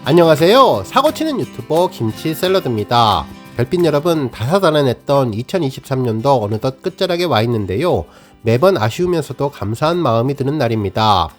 안녕하세요. 사고치는 유튜버 김치샐러드입니다. 별빛 여러분, 다사다난했던 2023년도 어느덧 끝자락에 와 있는데요. 매번 아쉬우면서도 감사한 마음이 드는 날입니다.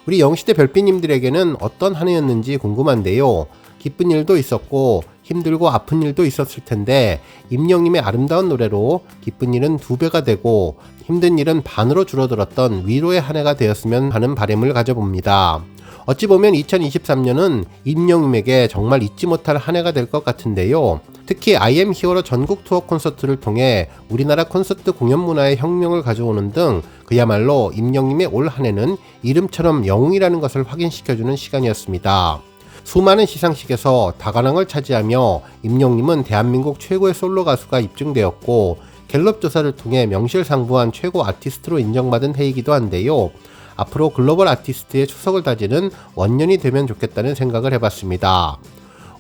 우리 영시대 별빛님들에게는 어떤 한 해였는지 궁금한데요. 기쁜 일도 있었고 힘들고 아픈 일도 있었을 텐데 임영님의 아름다운 노래로 기쁜 일은 2배가 되고 힘든 일은 반으로 줄어들었던 위로의 한 해가 되었으면 하는 바람을 가져봅니다. 어찌 보면 2023년은 임영님에게 정말 잊지 못할 한 해가 될 것 같은데요. 특히 I am 히어로 전국 투어 콘서트를 통해 우리나라 콘서트 공연 문화의 혁명을 가져오는 등 그야말로 임영님의 올 한 해는 이름처럼 영웅이라는 것을 확인시켜주는 시간이었습니다. 수많은 시상식에서 다관왕을 차지하며 임영님은 대한민국 최고의 솔로 가수가 입증되었고 갤럽 조사를 통해 명실상부한 최고 아티스트로 인정받은 해이기도 한데요. 앞으로 글로벌 아티스트의 추석을 다지는 원년이 되면 좋겠다는 생각을 해봤습니다.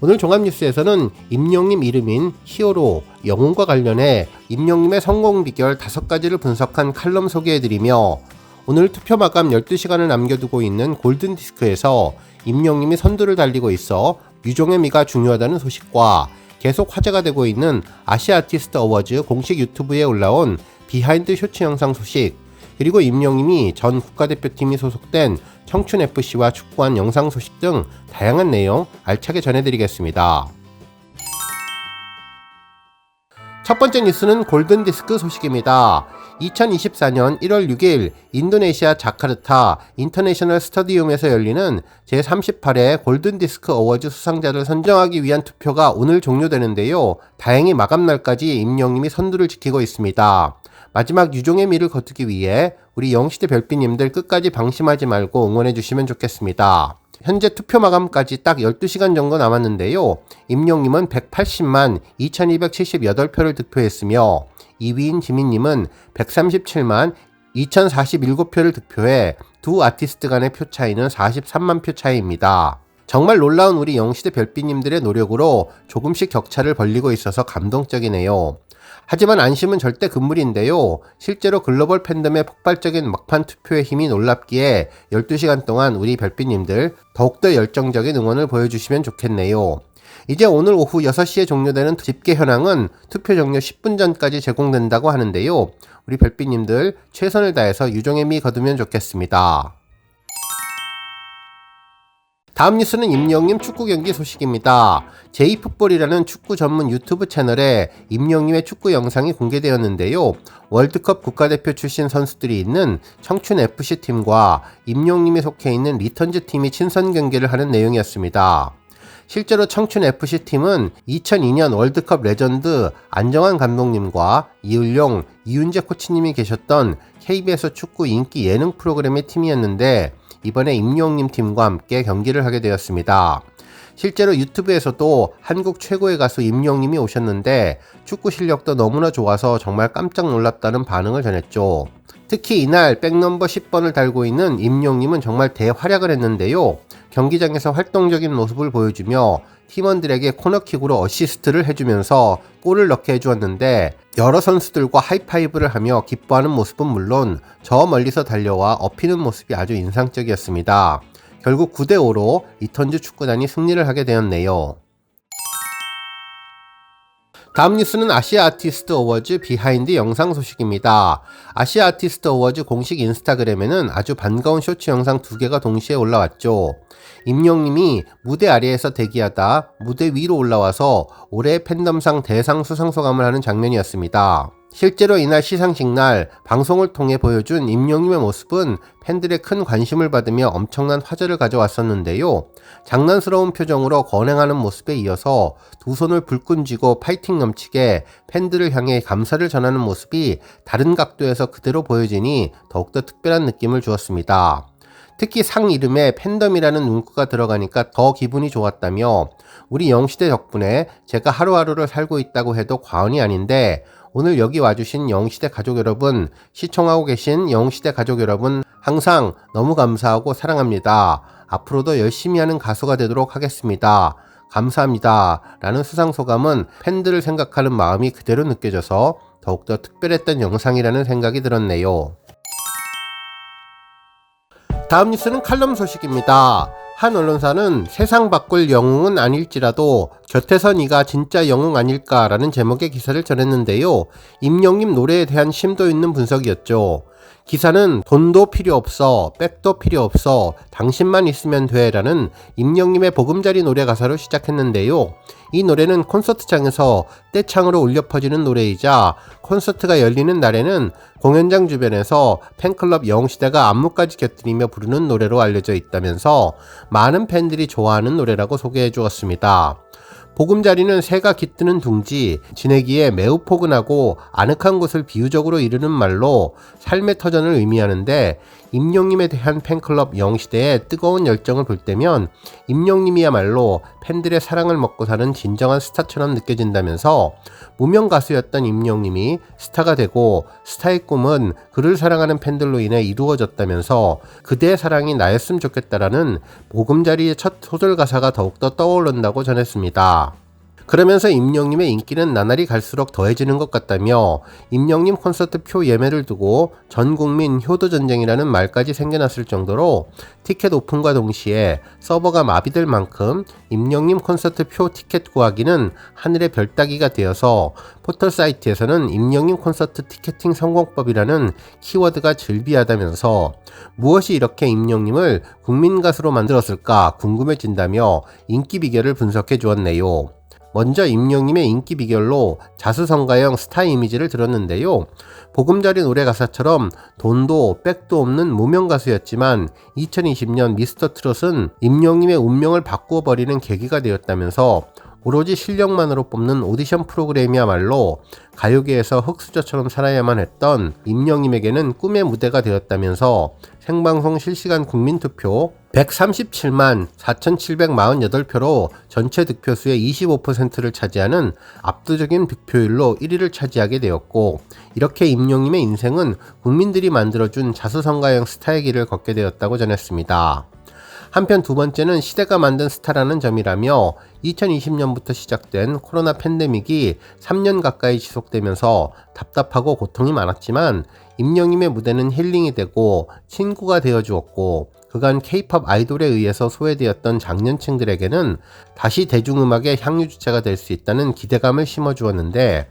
오늘 종합뉴스에서는 임영님 이름인 히어로, 영웅과 관련해 임영님의 성공 비결 5가지를 분석한 칼럼 소개해드리며 오늘 투표 마감 12시간을 남겨두고 있는 골든디스크에서 임영님이 선두를 달리고 있어 유종의 미가 중요하다는 소식과 계속 화제가 되고 있는 아시아 아티스트 어워즈 공식 유튜브에 올라온 비하인드 쇼츠 영상 소식, 그리고 임영님이 전 국가대표팀이 소속된 청춘FC와 축구한 영상 소식 등 다양한 내용 알차게 전해드리겠습니다. 첫 번째 뉴스는 골든디스크 소식입니다. 2024년 1월 6일 인도네시아 자카르타 인터내셔널 스타디움에서 열리는 제38회 골든디스크 어워즈 수상자를 선정하기 위한 투표가 오늘 종료되는데요. 다행히 마감날까지 임영님이 선두를 지키고 있습니다. 마지막 유종의 미를 거두기 위해 우리 영시대 별빛님들 끝까지 방심하지 말고 응원해주시면 좋겠습니다. 현재 투표 마감까지 딱 12시간 정도 남았는데요. 임영님은 180만 2278표를 득표했으며 2위인 지민님은 137만 2047표를 득표해 두 아티스트 간의 표 차이는 43만 표 차이입니다. 정말 놀라운 우리 영시대 별빛님들의 노력으로 조금씩 격차를 벌리고 있어서 감동적이네요. 하지만 안심은 절대 금물인데요. 실제로 글로벌 팬덤의 폭발적인 막판 투표의 힘이 놀랍기에 12시간 동안 우리 별빛님들 더욱더 열정적인 응원을 보여주시면 좋겠네요. 이제 오늘 오후 6시에 종료되는 집계 현황은 투표 종료 10분 전까지 제공된다고 하는데요. 우리 별빛님들 최선을 다해서 유종의 미 거두면 좋겠습니다. 다음 뉴스는 임영님 축구 경기 소식입니다. 제이풋볼이라는 축구 전문 유튜브 채널에 임영님의 축구 영상이 공개되었는데요. 월드컵 국가대표 출신 선수들이 있는 청춘FC팀과 임영님이 속해 있는 리턴즈팀이 친선 경기를 하는 내용이었습니다. 실제로 청춘FC팀은 2002년 월드컵 레전드 안정환 감독님과 이을용, 이윤재 코치님이 계셨던 KBS 축구 인기 예능 프로그램의 팀이었는데 이번에 임영님 팀과 함께 경기를 하게 되었습니다. 실제로 유튜브에서도 한국 최고의 가수 임영님이 오셨는데 축구 실력도 너무나 좋아서 정말 깜짝 놀랐다는 반응을 전했죠. 특히 이날 백넘버 10번을 달고 있는 임영님은 정말 대활약을 했는데요. 경기장에서 활동적인 모습을 보여주며 팀원들에게 코너킥으로 어시스트를 해주면서 골을 넣게 해주었는데 여러 선수들과 하이파이브를 하며 기뻐하는 모습은 물론 저 멀리서 달려와 업히는 모습이 아주 인상적이었습니다. 결국 9대5로 리턴즈 축구단이 승리를 하게 되었네요. 다음 뉴스는 아시아 아티스트 어워즈 비하인드 영상 소식입니다. 아시아 아티스트 어워즈 공식 인스타그램에는 아주 반가운 쇼츠 영상 2개가 동시에 올라왔죠. 임영님이 무대 아래에서 대기하다 무대 위로 올라와서 올해의 팬덤상 대상 수상 소감을 하는 장면이었습니다. 실제로 이날 시상식 날 방송을 통해 보여준 임영님의 모습은 팬들의 큰 관심을 받으며 엄청난 화제를 가져왔었는데요. 장난스러운 표정으로 건행하는 모습에 이어서 두 손을 불끈 쥐고 파이팅 넘치게 팬들을 향해 감사를 전하는 모습이 다른 각도에서 그대로 보여지니 더욱더 특별한 느낌을 주었습니다. 특히 상 이름에 팬덤이라는 문구가 들어가니까 더 기분이 좋았다며 우리 영시대 덕분에 제가 하루하루를 살고 있다고 해도 과언이 아닌데 오늘 여기 와주신 영시대 가족 여러분, 시청하고 계신 영시대 가족 여러분 항상 너무 감사하고 사랑합니다. 앞으로도 열심히 하는 가수가 되도록 하겠습니다. 감사합니다. 라는 수상소감은 팬들을 생각하는 마음이 그대로 느껴져서 더욱더 특별했던 영상이라는 생각이 들었네요. 다음 뉴스는 칼럼 소식입니다. 한 언론사는 세상 바꿀 영웅은 아닐지라도 곁에서 네가 진짜 영웅 아닐까라는 제목의 기사를 전했는데요. 임영님 노래에 대한 심도 있는 분석이었죠. 기사는 돈도 필요 없어, 백도 필요 없어, 당신만 있으면 돼 라는 임영님의 보금자리 노래 가사로 시작했는데요. 이 노래는 콘서트장에서 떼창으로 울려 퍼지는 노래이자 콘서트가 열리는 날에는 공연장 주변에서 팬클럽 영웅시대가 안무까지 곁들이며 부르는 노래로 알려져 있다면서 많은 팬들이 좋아하는 노래라고 소개해 주었습니다. 보금자리는 새가 깃드는 둥지, 지내기에 매우 포근하고 아늑한 곳을 비유적으로 이르는 말로 삶의 터전을 의미하는데 임영님에 대한 팬클럽 영시대의 뜨거운 열정을 볼 때면 임영님이야말로 팬들의 사랑을 먹고 사는 진정한 스타처럼 느껴진다면서 무명 가수였던 임영님이 스타가 되고 스타의 꿈은 그를 사랑하는 팬들로 인해 이루어졌다면서 그대의 사랑이 나였으면 좋겠다라는 보금자리의 첫 소절 가사가 더욱더 떠오른다고 전했습니다. 그러면서 임영님의 인기는 나날이 갈수록 더해지는 것 같다며 임영님 콘서트 표 예매를 두고 전국민 효도전쟁이라는 말까지 생겨났을 정도로 티켓 오픈과 동시에 서버가 마비될 만큼 임영님 콘서트 표 티켓 구하기는 하늘의 별 따기가 되어서 포털 사이트에서는 임영님 콘서트 티켓팅 성공법이라는 키워드가 즐비하다면서 무엇이 이렇게 임영님을 국민가수로 만들었을까 궁금해진다며 인기 비결을 분석해 주었네요. 먼저 임영님의 인기 비결로 자수성가형 스타 이미지를 들었는데요. 보금자리 노래 가사처럼 돈도 백도 없는 무명 가수였지만 2020년 미스터 트롯은 임영님의 운명을 바꾸어 버리는 계기가 되었다면서 오로지 실력만으로 뽑는 오디션 프로그램이야말로 가요계에서 흑수저처럼 살아야만 했던 임영님에게는 꿈의 무대가 되었다면서 생방송 실시간 국민투표 137만 4,748표로 전체 득표수의 25%를 차지하는 압도적인 득표율로 1위를 차지하게 되었고 이렇게 임영님의 인생은 국민들이 만들어준 자수성가형 스타의 길을 걷게 되었다고 전했습니다. 한편 두 번째는 시대가 만든 스타라는 점이라며 2020년부터 시작된 코로나 팬데믹이 3년 가까이 지속되면서 답답하고 고통이 많았지만 임영님의 무대는 힐링이 되고 친구가 되어 주었고 그간 K-POP 아이돌에 의해서 소외되었던 장년층들에게는 다시 대중음악의 향유주체가 될 수 있다는 기대감을 심어주었는데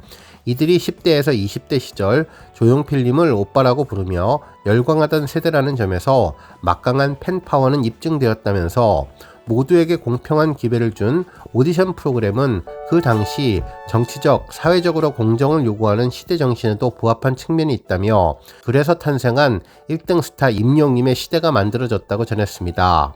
이들이 10대에서 20대 시절 조용필님을 오빠라고 부르며 열광하던 세대라는 점에서 막강한 팬파워는 입증되었다면서 모두에게 공평한 기회를 준 오디션 프로그램은 그 당시 정치적, 사회적으로 공정을 요구하는 시대 정신에도 부합한 측면이 있다며 그래서 탄생한 1등 스타 임영님의 시대가 만들어졌다고 전했습니다.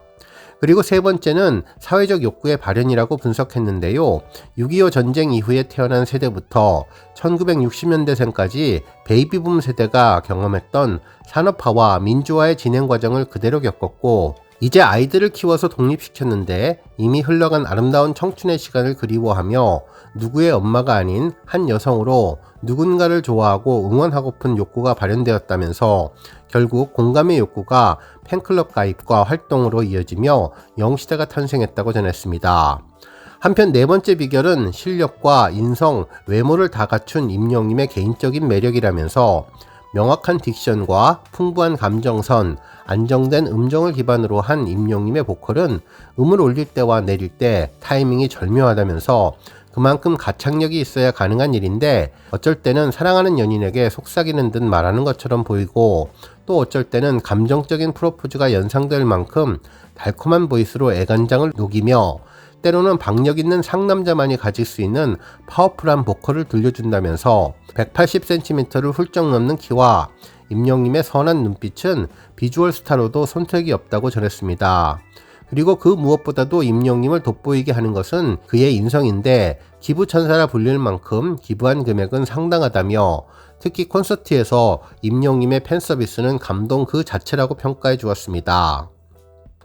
그리고 세 번째는 사회적 욕구의 발현이라고 분석했는데요. 6.25 전쟁 이후에 태어난 세대부터 1960년대생까지 베이비붐 세대가 경험했던 산업화와 민주화의 진행 과정을 그대로 겪었고 이제 아이들을 키워서 독립시켰는데 이미 흘러간 아름다운 청춘의 시간을 그리워하며 누구의 엄마가 아닌 한 여성으로 누군가를 좋아하고 응원하고픈 욕구가 발현되었다면서 결국 공감의 욕구가 팬클럽 가입과 활동으로 이어지며 영시대가 탄생했다고 전했습니다. 한편 네 번째 비결은 실력과 인성, 외모를 다 갖춘 임영님의 개인적인 매력이라면서 명확한 딕션과 풍부한 감정선, 안정된 음정을 기반으로 한 임영님의 보컬은 음을 올릴 때와 내릴 때 타이밍이 절묘하다면서 그만큼 가창력이 있어야 가능한 일인데 어쩔 때는 사랑하는 연인에게 속삭이는 듯 말하는 것처럼 보이고 또 어쩔 때는 감정적인 프로포즈가 연상될 만큼 달콤한 보이스로 애간장을 녹이며 때로는 박력 있는 상남자만이 가질 수 있는 파워풀한 보컬을 들려준다면서 180cm를 훌쩍 넘는 키와 임영님의 선한 눈빛은 비주얼 스타로도 손색이 없다고 전했습니다. 그리고 그 무엇보다도 임영님을 돋보이게 하는 것은 그의 인성인데 기부천사라 불릴 만큼 기부한 금액은 상당하다며 특히 콘서트에서 임영님의 팬서비스는 감동 그 자체라고 평가해 주었습니다.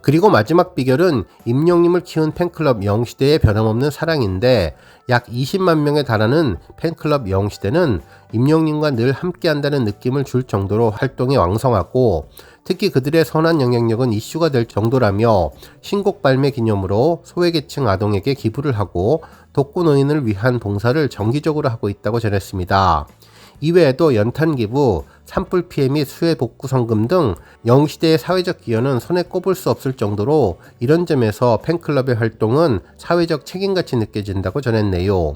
그리고 마지막 비결은 임영님을 키운 팬클럽 영시대의 변함없는 사랑인데 약 20만 명에 달하는 팬클럽 영시대는 임영님과 늘 함께한다는 느낌을 줄 정도로 활동이 왕성하고 특히 그들의 선한 영향력은 이슈가 될 정도라며 신곡 발매 기념으로 소외계층 아동에게 기부를 하고 독거노인을 위한 봉사를 정기적으로 하고 있다고 전했습니다. 이외에도 연탄 기부, 산불 피해 및 수해 복구 성금 등 영시대의 사회적 기여는 손에 꼽을 수 없을 정도로 이런 점에서 팬클럽의 활동은 사회적 책임같이 느껴진다고 전했네요.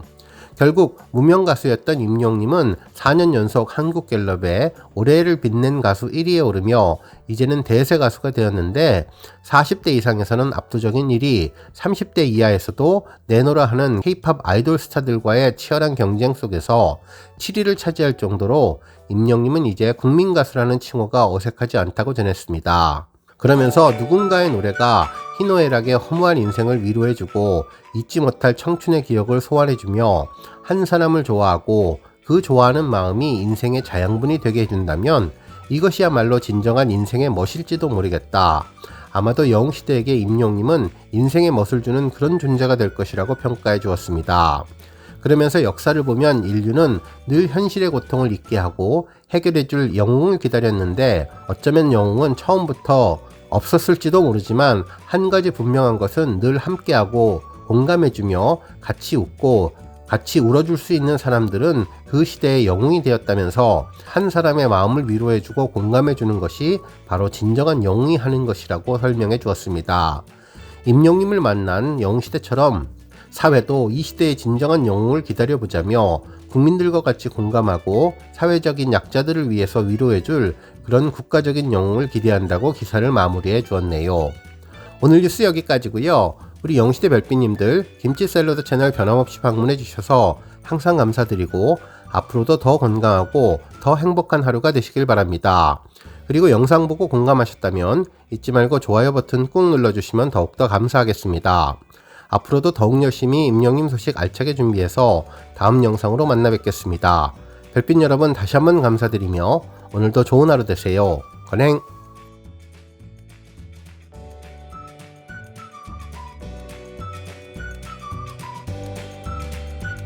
결국 무명 가수였던 임영님은 4년 연속 한국갤럽에 올해를 빛낸 가수 1위에 오르며 이제는 대세 가수가 되었는데 40대 이상에서는 압도적인 1위, 30대 이하에서도 내노라 하는 K-팝 아이돌 스타들과의 치열한 경쟁 속에서 7위를 차지할 정도로 임영님은 이제 국민 가수라는 칭호가 어색하지 않다고 전했습니다. 그러면서 누군가의 노래가 희노애락의 허무한 인생을 위로해주고 잊지 못할 청춘의 기억을 소환해주며 한 사람을 좋아하고 그 좋아하는 마음이 인생의 자양분이 되게 해준다면 이것이야말로 진정한 인생의 멋일지도 모르겠다. 아마도 영시대에게 임영님은 인생의 멋을 주는 그런 존재가 될 것이라고 평가해 주었습니다. 그러면서 역사를 보면 인류는 늘 현실의 고통을 잊게 하고 해결해줄 영웅을 기다렸는데 어쩌면 영웅은 처음부터 없었을지도 모르지만 한 가지 분명한 것은 늘 함께하고 공감해주며 같이 웃고 같이 울어줄 수 있는 사람들은 그 시대의 영웅이 되었다면서 한 사람의 마음을 위로해주고 공감해주는 것이 바로 진정한 영웅이 하는 것이라고 설명해 주었습니다. 임영님을 만난 영시대처럼 사회도 이 시대의 진정한 영웅을 기다려보자며 국민들과 같이 공감하고 사회적인 약자들을 위해서 위로해줄 그런 국가적인 영웅을 기대한다고 기사를 마무리해 주었네요. 오늘 뉴스 여기까지고요. 우리 영시대 별빛님들 김치샐러드 채널 변함없이 방문해 주셔서 항상 감사드리고 앞으로도 더 건강하고 더 행복한 하루가 되시길 바랍니다. 그리고 영상 보고 공감하셨다면 잊지 말고 좋아요 버튼 꾹 눌러주시면 더욱더 감사하겠습니다. 앞으로도 더욱 열심히 임영님 소식 알차게 준비해서 다음 영상으로 만나 뵙겠습니다. 별빛 여러분 다시 한번 감사드리며 오늘도 좋은 하루 되세요. 건행!